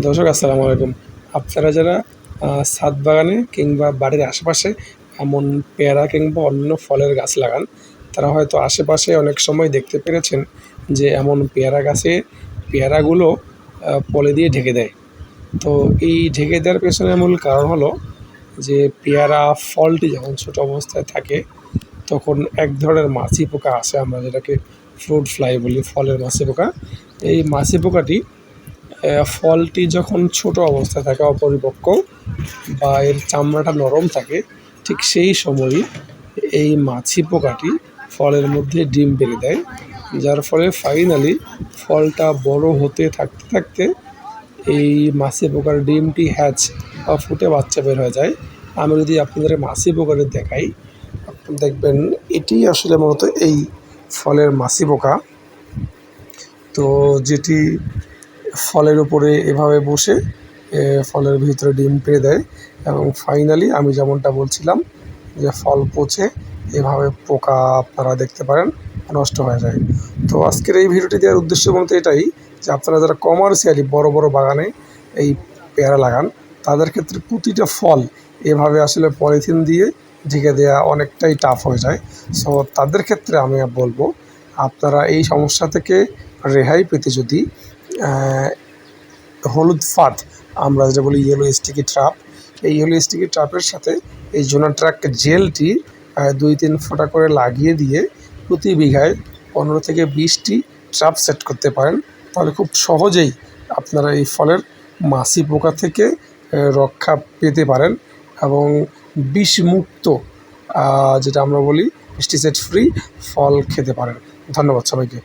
দর্শক আসসালামু আলাইকুম। আপনারা যারা ছাদ বাগানে কিংবা বাড়ির আশেপাশে এমন পেয়ারা কিংবা অন্য ফলের গাছ লাগান, তারা হয়তো আশেপাশে অনেক সময় দেখতে পেরেছেন যে এমন পেয়ারা গাছে পেয়ারাগুলো পলি দিয়ে ঢেকে দেয়। তো এই ঢেকে দেওয়ার পেছনে মূল কারণ হলো যে পেয়ারা ফলটি যখন ছোট অবস্থায় থাকে তখন এক ধরনের মাছি পোকা আসে, আমরা যেটাকে ফ্রুট ফ্লাই বলি, ফলের মাছি পোকা। এই মাছি পোকাটি ফলটি যখন ছোট অবস্থায় থাকে, অপরিপক্ক বা এর চামড়াটা নরম থাকে, ঠিক সেই সময়ই এই মাছি পোকাটি ফলের মধ্যে ডিম পেড়ে দেয়, যার ফলে ফাইনালি ফলটা বড় হতে থাকতে থাকতে এই মাছি পোকার ডিমটি হ্যাচ বা ফুটে বাচ্চা বের হয়ে যায়। আমি যদি আপনাদের মাছি পোকাটি দেখাই, আপনি দেখবেন এটি আসলে মূলত এই ফলের মাছি পোকা, তো যেটি ফলের উপরে এভাবে বসে ফলের ভিতরে ডিম পেড়ে দেয় এবং ফাইনালি আমি যেমনটা বলছিলাম যে ফল পচে এভাবে পোকা আপনারা দেখতে পারেন নষ্ট হয়ে যায়। তো আজকের এই ভিডিওটি দেওয়ার উদ্দেশ্য বলতে এটাই যে আপনারা যারা কমার্শিয়ালি বড় বড় বাগানে এই পেয়ারা লাগান, তাদের ক্ষেত্রে প্রতিটা ফল এভাবে আসলে পলিথিন দিয়ে ঢেকে দেওয়া অনেকটাই টাফ হয়ে যায়। সো তাদের ক্ষেত্রে আমি বলবো আপনারা এই সমস্যা থেকে রেহাই পেতে যদি হলুদ ফাঁদ, আমরা যেটা বলি ইয়েলো স্টিকি ট্রাপ, এই ইয়েলো স্টিকি ট্রাপের সাথে এই জোনাট্রাক জেলটি 2-3 ফোঁটা করে লাগিয়ে দিয়ে প্রতি বিঘায় 15 থেকে 20টি ট্রাপ সেট করতে পারেন, তাহলে খুব সহজেই আপনারা এই ফলের মাছি পোকা থেকে রক্ষা পেতে পারেন এবং বিষমুক্ত, যেটা আমরা বলি পেস্টিসাইড ফ্রি ফল খেতে পারেন। ধন্যবাদ সবাইকে।